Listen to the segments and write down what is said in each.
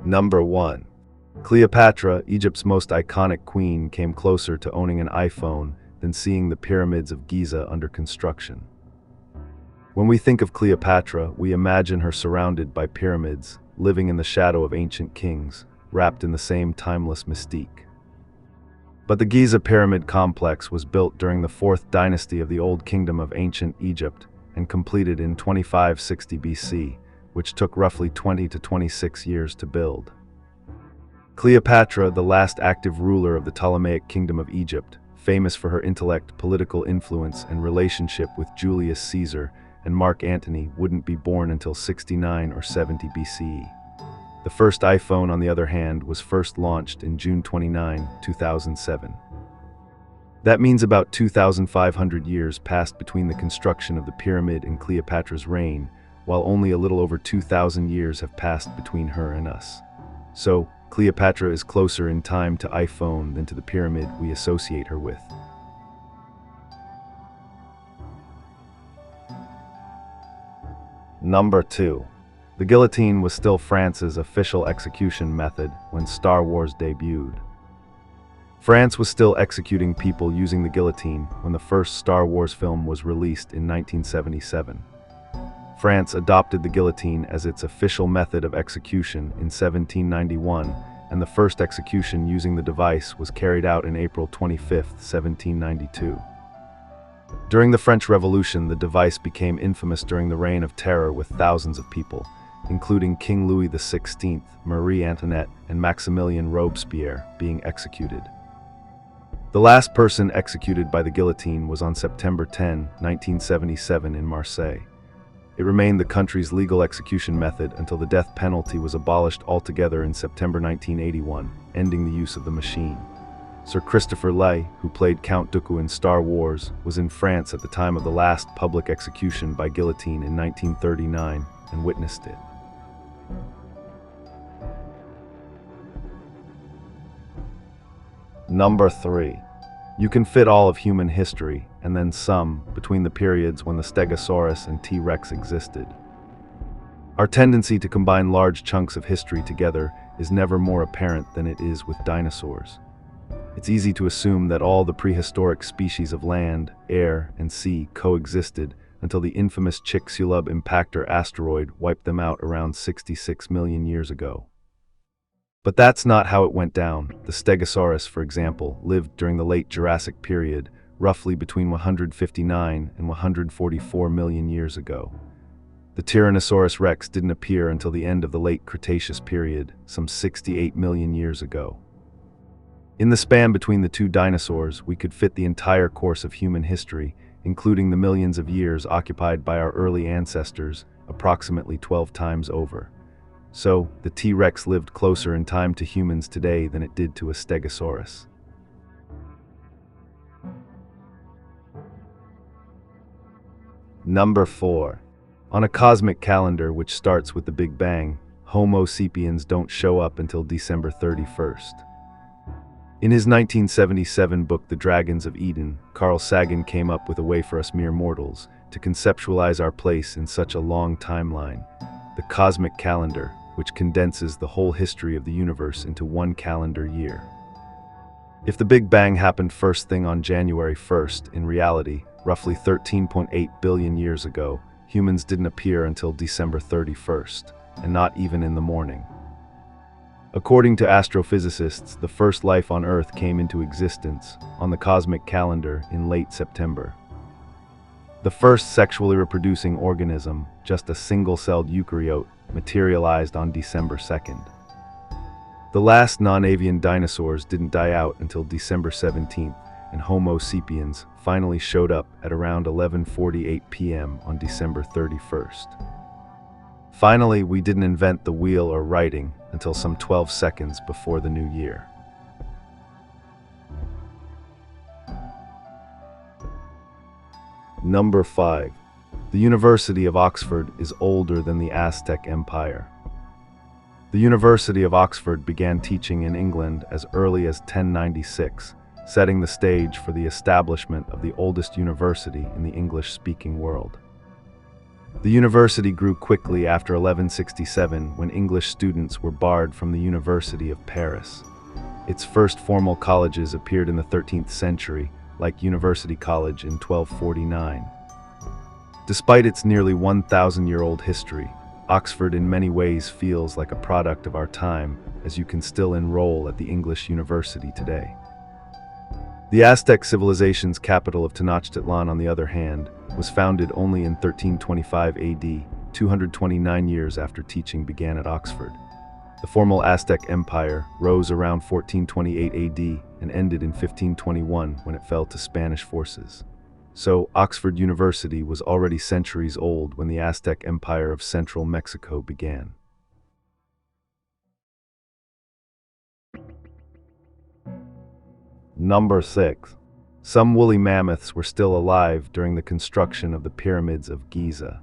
Number 1. Cleopatra, Egypt's most iconic queen, came closer to owning an iPhone than seeing the pyramids of Giza under construction. When we think of Cleopatra, we imagine her surrounded by pyramids, living in the shadow of ancient kings, wrapped in the same timeless mystique. But the Giza pyramid complex was built during the 4th dynasty of the Old Kingdom of Ancient Egypt and completed in 2560 BC, which took roughly 20 to 26 years to build. Cleopatra, the last active ruler of the Ptolemaic Kingdom of Egypt, famous for her intellect, political influence, and relationship with Julius Caesar and Mark Antony, wouldn't be born until 69 or 70 BCE. The first iPhone, on the other hand, was first launched in June 29, 2007. That means about 2,500 years passed between the construction of the pyramid and Cleopatra's reign, while only a little over 2,000 years have passed between her and us. So, Cleopatra is closer in time to iPhone than to the pyramid we associate her with. Number 2. The guillotine was still France's official execution method when Star Wars debuted. France was still executing people using the guillotine when the first Star Wars film was released in 1977. France adopted the guillotine as its official method of execution in 1791, and the first execution using the device was carried out in April 25, 1792. During the French Revolution, the device became infamous during the Reign of Terror, with thousands of people, including King Louis XVI, Marie Antoinette, and Maximilien Robespierre, being executed. The last person executed by the guillotine was on September 10, 1977 in Marseille. It remained the country's legal execution method until the death penalty was abolished altogether in September 1981, ending the use of the machine. Sir Christopher Lee, who played Count Dooku in Star Wars, was in France at the time of the last public execution by guillotine in 1939 and witnessed it. Number 3. You can fit all of human history, and then some, between the periods when the Stegosaurus and T-Rex existed. Our tendency to combine large chunks of history together is never more apparent than it is with dinosaurs. It's easy to assume that all the prehistoric species of land, air, and sea coexisted until the infamous Chicxulub impactor asteroid wiped them out around 66 million years ago. But that's not how it went down. The Stegosaurus, for example, lived during the late Jurassic period, roughly between 159 and 144 million years ago. The Tyrannosaurus rex didn't appear until the end of the late Cretaceous period, some 68 million years ago. In the span between the two dinosaurs, we could fit the entire course of human history, including the millions of years occupied by our early ancestors, approximately 12 times over. So, the T-Rex lived closer in time to humans today than it did to a Stegosaurus. Number 4. On a cosmic calendar which starts with the Big Bang, Homo sapiens don't show up until December 31st. In his 1977 book The Dragons of Eden, Carl Sagan came up with a way for us mere mortals to conceptualize our place in such a long timeline, the cosmic calendar, which condenses the whole history of the universe into one calendar year. If the Big Bang happened first thing on January 1st, in reality, roughly 13.8 billion years ago, humans didn't appear until December 31st, and not even in the morning. According to astrophysicists, the first life on Earth came into existence on the cosmic calendar in late September. The first sexually reproducing organism, just a single-celled eukaryote, materialized on December 2nd. The last non-avian dinosaurs didn't die out until December 17th, and Homo sapiens finally showed up at around 11:48 p.m. on December 31st. Finally, we didn't invent the wheel or writing until some 12 seconds before the new year. Number 5. The University of Oxford is older than the Aztec Empire. The University of Oxford began teaching in England as early as 1096, setting the stage for the establishment of the oldest university in the English-speaking world. The university grew quickly after 1167 when English students were barred from the University of Paris. Its first formal colleges appeared in the 13th century, like University College in 1249. Despite its nearly 1,000-year-old history, Oxford in many ways feels like a product of our time, as you can still enroll at the English university today. The Aztec civilization's capital of Tenochtitlan, on the other hand, was founded only in 1325 AD, 229 years after teaching began at Oxford. The formal Aztec Empire rose around 1428 AD and ended in 1521 when it fell to Spanish forces. So, Oxford University was already centuries old when the Aztec Empire of central Mexico began. Number 6. Some woolly mammoths were still alive during the construction of the pyramids of Giza.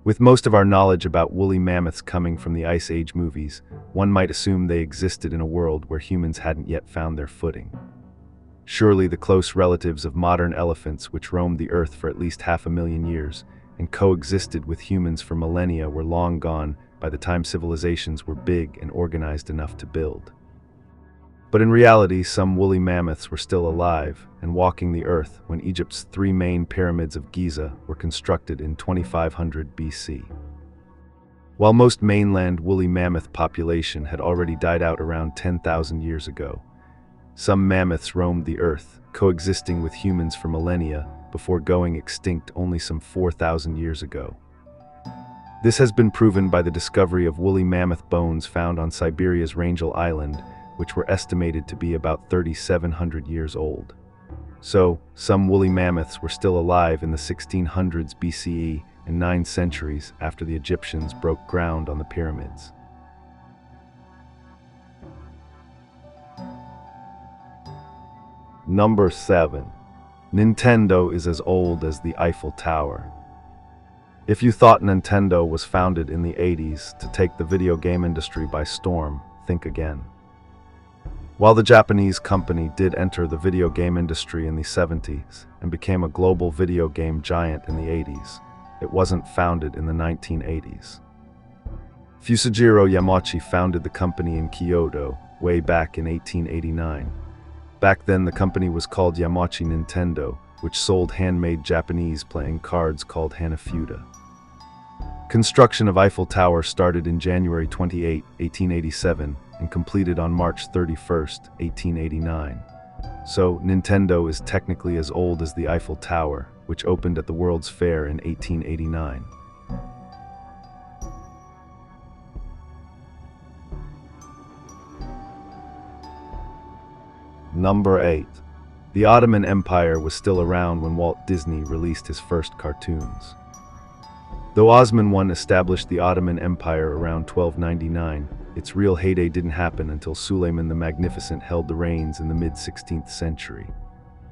With most of our knowledge about woolly mammoths coming from the Ice Age movies, one might assume they existed in a world where humans hadn't yet found their footing. Surely the close relatives of modern elephants, which roamed the earth for at least 500,000 years and coexisted with humans for millennia, were long gone by the time civilizations were big and organized enough to build. But in reality, some woolly mammoths were still alive and walking the earth when Egypt's three main pyramids of Giza were constructed in 2500 BC. While most mainland woolly mammoth population had already died out around 10,000 years ago, some mammoths roamed the earth, coexisting with humans for millennia before going extinct only some 4,000 years ago. This has been proven by the discovery of woolly mammoth bones found on Siberia's Wrangel Island, which were estimated to be about 3,700 years old. So, some woolly mammoths were still alive in the 1600s BCE and 9 centuries after the Egyptians broke ground on the pyramids. Number 7. Nintendo is as old as the Eiffel Tower. If you thought Nintendo was founded in the 80s to take the video game industry by storm, think again. While the Japanese company did enter the video game industry in the 70s and became a global video game giant in the 80s, it wasn't founded in the 1980s. Fusajiro Yamauchi founded the company in Kyoto way back in 1889. Back then, the company was called Yamauchi Nintendo, which sold handmade Japanese playing cards called Hanafuda. Construction of Eiffel Tower started in January 28, 1887, and completed on March 31, 1889. So, Nintendo is technically as old as the Eiffel Tower, which opened at the World's Fair in 1889. Number 8. The Ottoman Empire was still around when Walt Disney released his first cartoons. Though Osman I established the Ottoman Empire around 1299, its real heyday didn't happen until Suleiman the Magnificent held the reins in the mid-16th century.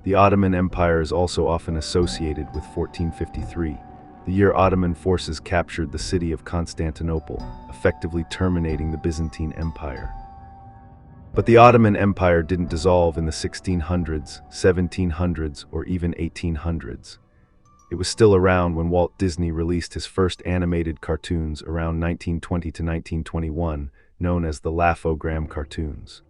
The Ottoman Empire is also often associated with 1453, the year Ottoman forces captured the city of Constantinople, effectively terminating the Byzantine Empire. But the Ottoman Empire didn't dissolve in the 1600s, 1700s, or even 1800s. It was still around when Walt Disney released his first animated cartoons around 1920 to 1921, known as the Laugh-O-Gram cartoons.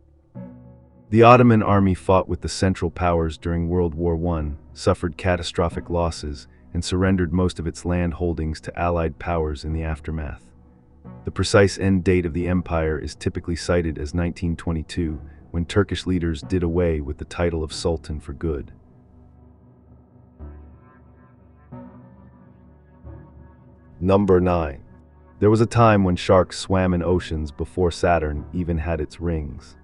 The Ottoman army fought with the Central Powers during World War I, suffered catastrophic losses, and surrendered most of its land holdings to Allied powers in the aftermath. The precise end date of the empire is typically cited as 1922, when Turkish leaders did away with the title of Sultan for good. Number 9. There was a time when sharks swam in oceans before Saturn even had its rings.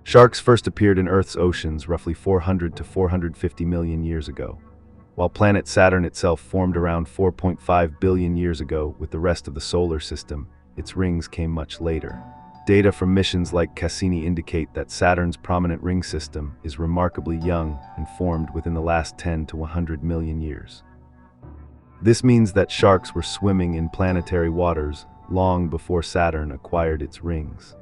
Sharks first appeared in Earth's oceans roughly 400 to 450 million years ago, while planet Saturn itself formed around 4.5 billion years ago with the rest of the solar system. Its rings came much later. Data from missions like Cassini indicate that Saturn's prominent ring system is remarkably young and formed within the last 10 to 100 million years. This means that sharks were swimming in planetary waters long before Saturn acquired its rings.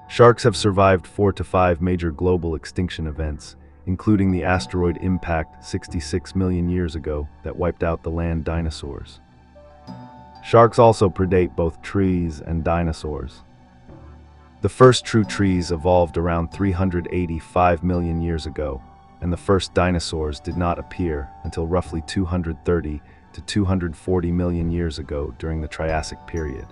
Sharks have survived 4 to 5 major global extinction events, including the asteroid impact 66 million years ago that wiped out the land dinosaurs. Sharks also predate both trees and dinosaurs. The first true trees evolved around 385 million years ago, and the first dinosaurs did not appear until roughly 230 to 240 million years ago during the Triassic period.